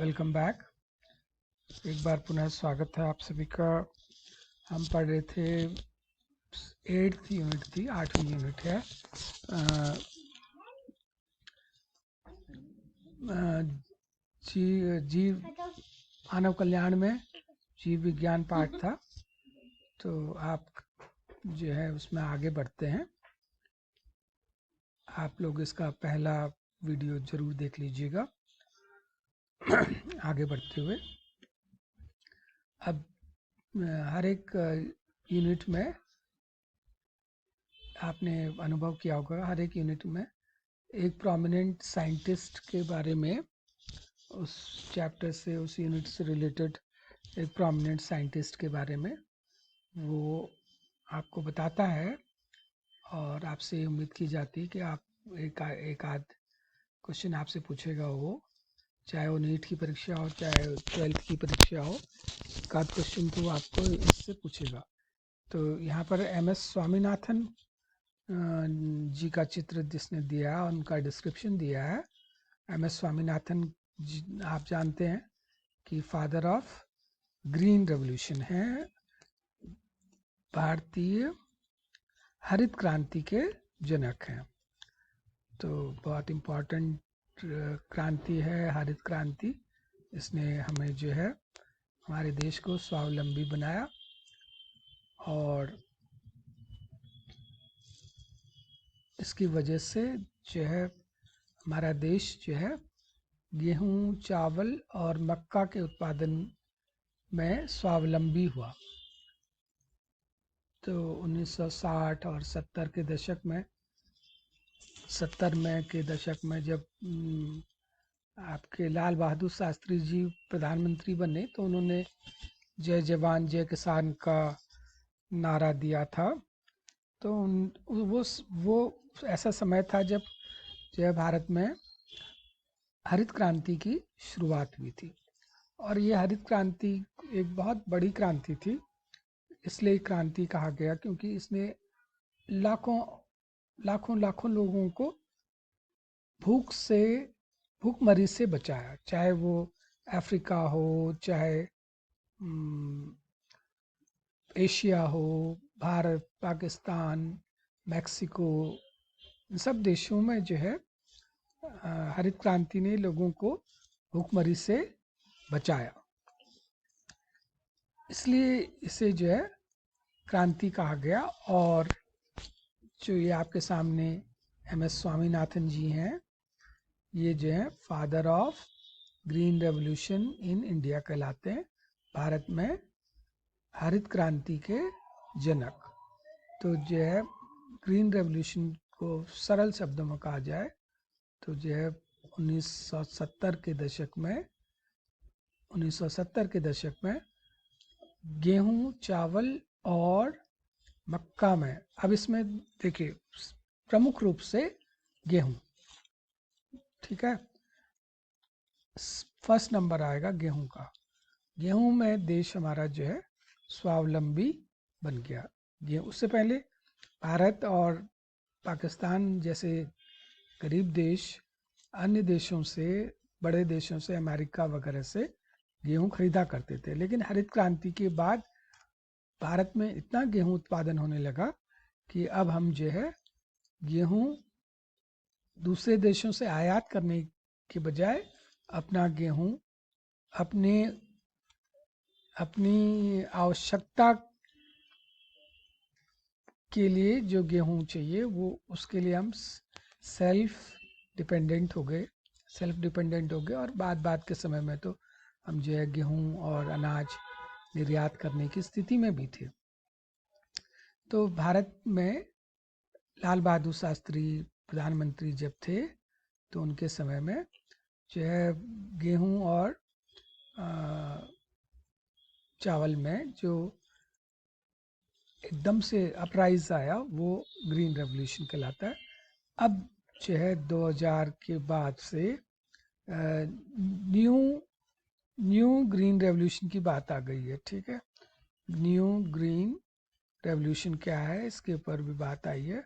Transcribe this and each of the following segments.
Welcome back. एक बार पुनः स्वागत है आप सभी का। हम पढ़ रहे थे 8th यूनिट थी, 8वीं यूनिट है। जीव मानव कल्याण में जीव विज्ञान पाठ था, तो आप जो है उसमें आगे बढ़ते हैं। आप लोग इसका पहला वीडियो जरूर देख लीजिएगा। आगे बढ़ते हुए अब हर एक यूनिट में आपने अनुभव किया होगा, हर एक यूनिट में एक प्रोमिनेंट साइंटिस्ट के बारे में, उस चैप्टर से, उस यूनिट से रिलेटेड एक प्रोमिनेंट साइंटिस्ट के बारे में वो आपको बताता है, और आपसे उम्मीद की जाती है कि आप एक आध क्वेश्चन आपसे पूछेगा वो, चाहे वो नीट की परीक्षा हो चाहे 12th की परीक्षा हो, एक आध क्वेश्चन तो आपको इससे पूछेगा। तो यहाँ पर MS स्वामीनाथन जी का चित्र जिसने दिया, उनका डिस्क्रिप्शन दिया है। MS स्वामीनाथन जी आप जानते हैं कि फादर ऑफ ग्रीन रेवोल्यूशन है, भारतीय हरित क्रांति के जनक हैं। तो बहुत इम्पोर्टेंट क्रांति है हरित क्रांति। इसने हमें जो है हमारे देश को स्वावलंबी बनाया, और इसकी वजह से जो है हमारा देश जो है गेहूं, चावल और मक्का के उत्पादन में स्वावलंबी हुआ। तो 1960 और 70 के दशक में, 70 में के दशक में जब आपके लाल बहादुर शास्त्री जी प्रधानमंत्री बने, तो उन्होंने जय जवान जय किसान का नारा दिया था। तो वो ऐसा समय था जब जो है भारत में हरित क्रांति की शुरुआत हुई थी, और ये हरित क्रांति एक बहुत बड़ी क्रांति थी। इसलिए क्रांति कहा गया क्योंकि इसने लाखों लाखों लाखों लोगों को भूखमरी से बचाया, चाहे वो अफ्रीका हो, चाहे एशिया हो, भारत, पाकिस्तान, मैक्सिको, इन सब देशों में जो है हरित क्रांति ने लोगों को भूखमरी से बचाया। इसलिए इसे जो है क्रांति कहा गया। और जो ये आपके सामने MS स्वामीनाथन जी हैं, ये जो है father of green revolution in India कहलाते हैं, भारत में हरित क्रांति के जनक। तो जो है ग्रीन रेवोल्यूशन को सरल शब्दों में कहा जाए तो जो है 1970 के दशक में गेहूं, चावल और मक्का में, अब इसमें देखिए प्रमुख रूप से गेहूं, ठीक है, फर्स्ट नंबर आएगा गेहूं का। गेहूं में देश हमारा जो है स्वावलंबी बन गया। गेहूं, उससे पहले भारत और पाकिस्तान जैसे गरीब देश अन्य देशों से, बड़े देशों से, अमेरिका वगैरह से गेहूं खरीदा करते थे। लेकिन हरित क्रांति के बाद भारत में इतना गेहूं उत्पादन होने लगा कि अब हम जो है गेहूं दूसरे देशों से आयात करने के बजाय अपना गेहूं अपनी आवश्यकता के लिए जो गेहूं चाहिए वो, उसके लिए हम सेल्फ डिपेंडेंट हो गए। और बाद के समय में तो हम जो है गेहूं और अनाज निर्यात करने की स्थिति में भी थे। तो भारत में लाल बहादुर शास्त्री प्रधानमंत्री जब थे, तो उनके समय में जो है गेहूं और चावल में जो एकदम से अपराइज आया वो ग्रीन रेवोल्यूशन कहलाता है। अब जो है 2000 के बाद से न्यू ग्रीन रेवोल्यूशन की बात आ गई है, ठीक है। न्यू ग्रीन रेवोल्यूशन क्या है, इसके ऊपर भी बात आई है।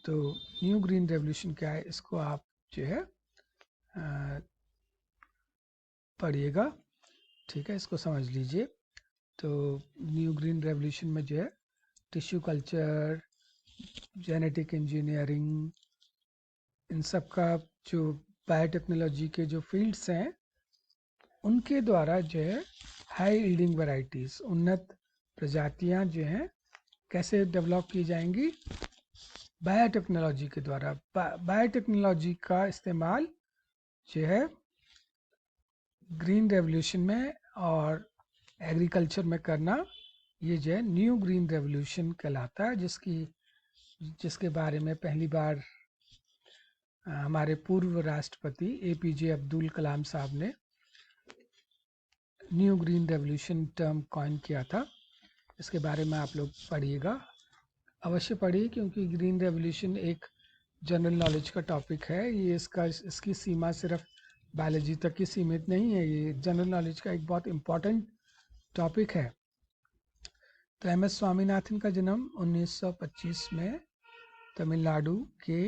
तो न्यू ग्रीन रेवोल्यूशन क्या है, इसको आप जो है पढ़िएगा, ठीक है, इसको समझ लीजिए। तो न्यू ग्रीन रेवोल्यूशन में जो है टिश्यू कल्चर, जेनेटिक इंजीनियरिंग, इन सब का जो बायोटेक्नोलॉजी के जो फील्ड्स हैं उनके द्वारा जो है हाई यील्डिंग वैरायटीज़, उन्नत प्रजातियां जो हैं कैसे डेवलप की जाएंगी, बायोटेक्नोलॉजी के द्वारा। बायोटेक्नोलॉजी का इस्तेमाल जो है ग्रीन रेवोल्यूशन में और एग्रीकल्चर में करना, ये जो है न्यू ग्रीन रेवोल्यूशन कहलाता है, जिसके बारे में पहली बार हमारे पूर्व राष्ट्रपति एपीजे अब्दुल कलाम साहब ने new green revolution term coin किया था। इसके बारे में आप लोग पढ़िएगा, अवश्य पढ़िए, क्योंकि ग्रीन रेवोल्यूशन एक जनरल नॉलेज का टॉपिक है। ये इसकी सीमा सिर्फ बायोलॉजी तक की सीमित नहीं है, ये जनरल नॉलेज का एक बहुत इम्पॉर्टेंट टॉपिक है। तो एम एस स्वामीनाथन का जन्म 1925 में तमिलनाडु के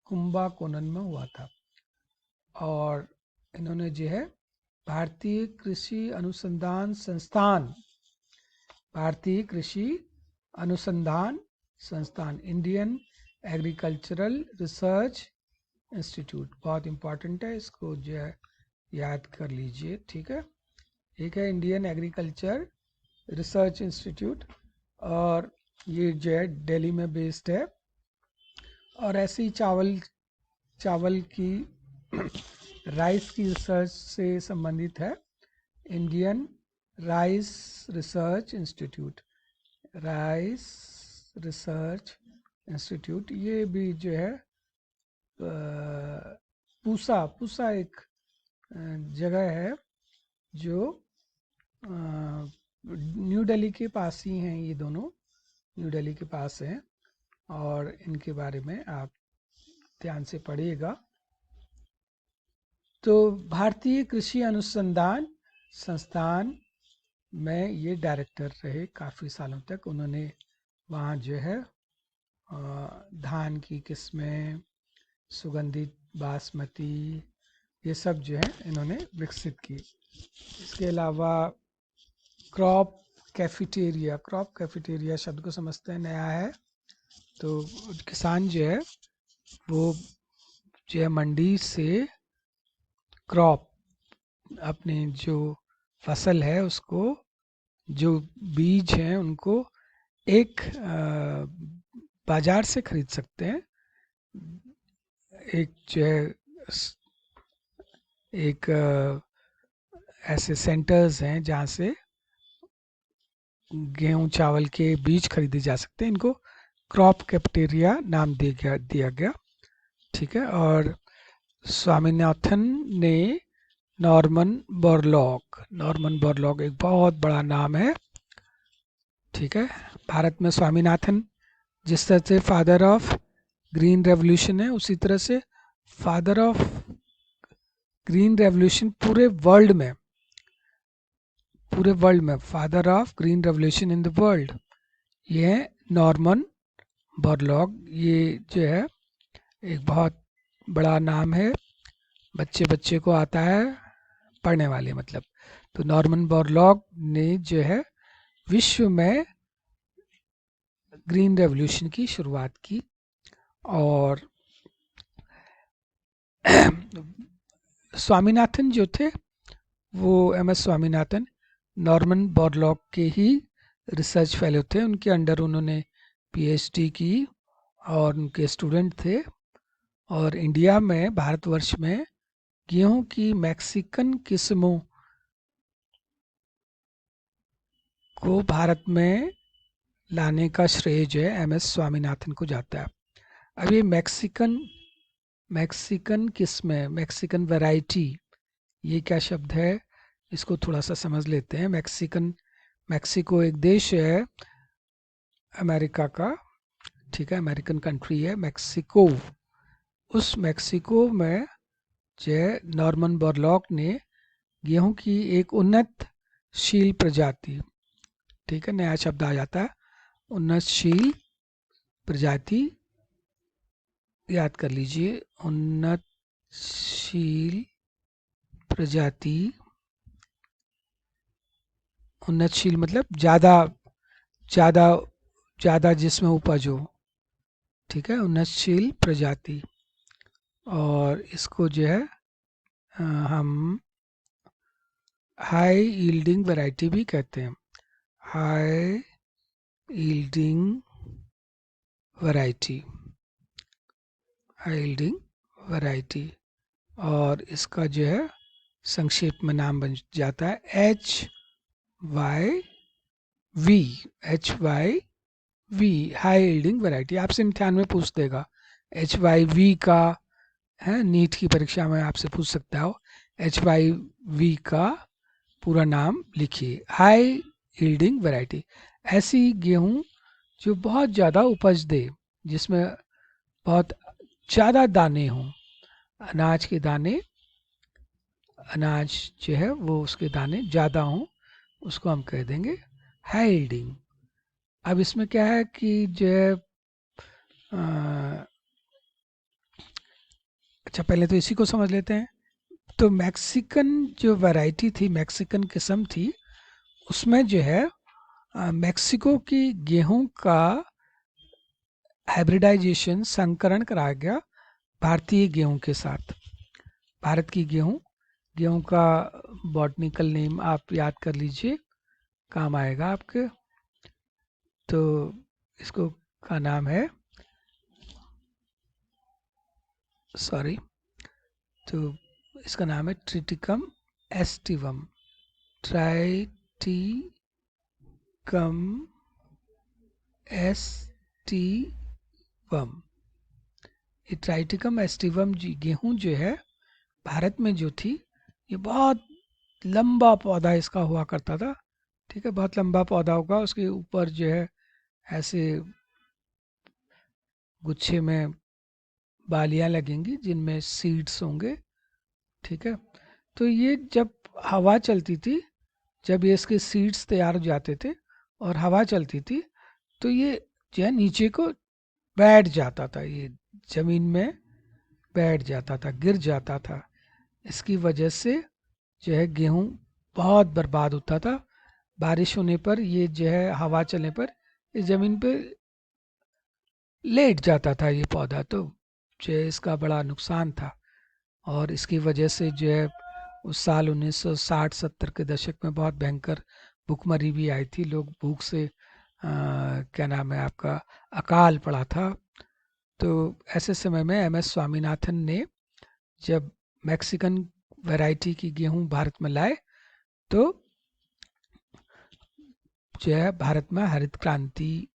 कुंबाकोनम में हुआ था, और इन्होंने जो है भारतीय कृषि अनुसंधान संस्थान, इंडियन एग्रीकल्चरल रिसर्च इंस्टीट्यूट, बहुत इम्पॉर्टेंट है, इसको जो है याद कर लीजिए, ठीक है। एक है इंडियन एग्रीकल्चर रिसर्च इंस्टीट्यूट, और ये जो है दिल्ली में बेस्ड है। और ऐसे ही चावल की राइस की रिसर्च से संबंधित है इंडियन राइस रिसर्च इंस्टीट्यूट। ये भी जो है पूसा एक जगह है जो न्यू दिल्ली के पास ही हैं, ये दोनों न्यू दिल्ली के पास हैं, और इनके बारे में आप ध्यान से पढ़िएगा। तो भारतीय कृषि अनुसंधान संस्थान में ये डायरेक्टर रहे काफ़ी सालों तक। उन्होंने वहाँ जो है धान की किस्में, सुगंधित बासमती, ये सब जो है इन्होंने विकसित की। इसके अलावा क्रॉप कैफेटेरिया शब्द को समझते हैं, नया है। तो किसान जो है वो जो है मंडी से क्रॉप, अपने जो फसल है उसको, जो बीज हैं उनको एक बाजार से खरीद सकते हैं। एक जो है एक ऐसे सेंटर्स हैं जहाँ से गेहूं चावल के बीज खरीदे जा सकते हैं। इनको क्रॉप कैफेटेरिया नाम दिया गया, ठीक है। और स्वामीनाथन ने नॉर्मन बोरलॉग एक बहुत बड़ा नाम है, ठीक है। भारत में स्वामीनाथन जिस तरह से फादर ऑफ ग्रीन रेवोल्यूशन है, उसी तरह से फादर ऑफ ग्रीन रेवोल्यूशन पूरे वर्ल्ड में father of green revolution in the world, ये है नॉर्मन बोरलॉग। ये जो है एक बहुत बड़ा नाम है, बच्चे को आता है, पढ़ने वाले मतलब। तो नॉर्मन बोरलॉग ने जो है विश्व में ग्रीन रेवोल्यूशन की शुरुआत की। और स्वामीनाथन जो थे वो एमएस स्वामीनाथन नॉर्मन बोरलॉग के ही रिसर्च फेलो थे, उनके अंडर उन्होंने पीएचडी की और उनके स्टूडेंट थे। और इंडिया में, भारतवर्ष में गेहूं की मैक्सिकन किस्मों को भारत में लाने का श्रेय जो है एमएस स्वामीनाथन को जाता है। अब ये मैक्सिकन किस्में, मैक्सिकन वैरायटी, ये क्या शब्द है, इसको थोड़ा सा समझ लेते हैं। मैक्सिको एक देश है अमेरिका का, ठीक है, अमेरिकन कंट्री है मैक्सिको। उस मैक्सिको में जो है नॉर्मन बोरलॉग ने गेहूं की एक उन्नतशील प्रजाति, ठीक है, नया शब्द आ जाता है, उन्नतशील प्रजाति, याद कर लीजिए, उन्नतशील प्रजाति, उन्नतशील मतलब ज़्यादा ज़्यादा ज़्यादा जिसमें उपज हो, ठीक है, उन्नतशील प्रजाति। और इसको जो है हम हाई यील्डिंग वैरायटी भी कहते हैं, high yielding variety, high yielding variety. और इसका जो है संक्षेप में नाम बन जाता है HYV, HYV high yielding variety. आपसे इम्तिहान में पूछ देगा HYV का, है नीट की परीक्षा में आपसे पूछ सकता हो, HYV का पूरा नाम लिखिए, हाई यील्डिंग वैरायटी। ऐसी गेहूं जो बहुत ज़्यादा उपज दे, जिसमें बहुत ज़्यादा दाने हों, अनाज के दाने, अनाज जो है वो उसके दाने ज़्यादा हों, उसको हम कह देंगे हाई यील्डिंग। अब इसमें क्या है कि जो है अच्छा पहले तो इसी को समझ लेते हैं। तो मैक्सिकन जो वैरायटी थी, मैक्सिकन किस्म थी, उसमें जो है मैक्सिको की गेहूं का हाइब्रिडाइजेशन, संकरण कराया गया भारतीय गेहूं के साथ। भारत की गेहूं, गेहूं का बॉटनिकल नेम आप याद कर लीजिए, काम आएगा आपके। तो इसको का नाम है, सॉरी, तो इसका नाम है ट्रिटिकम एस्टिवम, ट्राइटिकम एस्टिवम। ये ट्राइटिकम एस्टिवम जी गेहूं जो है भारत में जो थी, ये बहुत लंबा पौधा इसका हुआ करता था, ठीक है, बहुत लंबा पौधा होगा, उसके ऊपर जो है ऐसे गुच्छे में बालियां लगेंगी जिनमें सीड्स होंगे, ठीक है। तो ये जब हवा चलती थी, जब ये इसके सीड्स तैयार हो जाते थे और हवा चलती थी, तो ये जो है नीचे को बैठ जाता था, ये जमीन में बैठ जाता था, गिर जाता था। इसकी वजह से जो है गेहूं बहुत बर्बाद होता था। बारिश होने पर ये जो है हवा चलने पर इस जमीन पे लेट जाता था ये पौधा, तो जो है इसका बड़ा नुकसान था। और इसकी वजह से जो है उस साल 1960-70 के दशक में बहुत भयंकर भूखमरी भी आई थी, लोग भूख से क्या नाम है आपका, अकाल पड़ा था। तो ऐसे समय में MS स्वामीनाथन ने जब मैक्सिकन वैरायटी की गेहूं भारत में लाए, तो जो है भारत में हरित क्रांति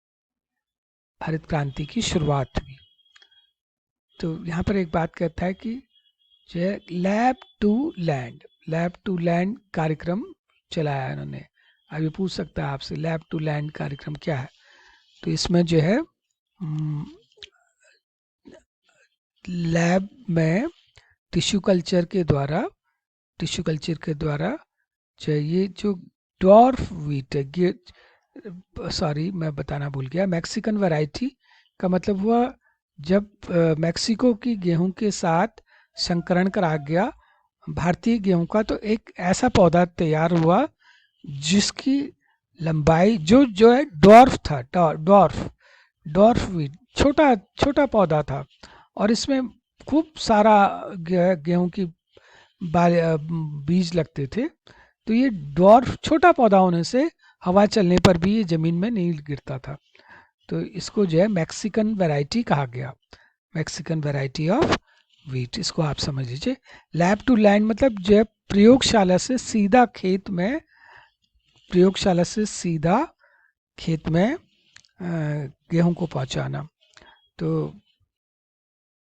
की शुरुआत हुई। तो यहाँ पर एक बात कहता है कि जो है लैब टू लैंड कार्यक्रम चलाया इन्होंने। अभी पूछ सकता है आपसे लैब टू लैंड कार्यक्रम क्या है। तो इसमें जो है लैब में टिश्यू कल्चर के द्वारा जो ये जो डॉर्फ व्हीट है, सॉरी मैं बताना भूल गया, मैक्सिकन वैरायटी का मतलब हुआ जब मैक्सिको की गेहूं के साथ संकरण करा गया भारतीय गेहूं का, तो एक ऐसा पौधा तैयार हुआ जिसकी लंबाई जो है डॉर्फ था, डॉर्फ व्हीट, छोटा छोटा पौधा था, और इसमें खूब सारा गेहूं की बीज लगते थे। तो ये डॉर्फ छोटा पौधा होने से हवा चलने पर भी ये जमीन में नहीं गिरता था। तो इसको जो है मैक्सिकन वैरायटी कहा गया, मैक्सिकन वैरायटी ऑफ व्हीट, इसको आप समझ लीजिए। लैब टू लैंड मतलब जो है प्रयोगशाला से सीधा खेत में, गेहूं को पहुंचाना। तो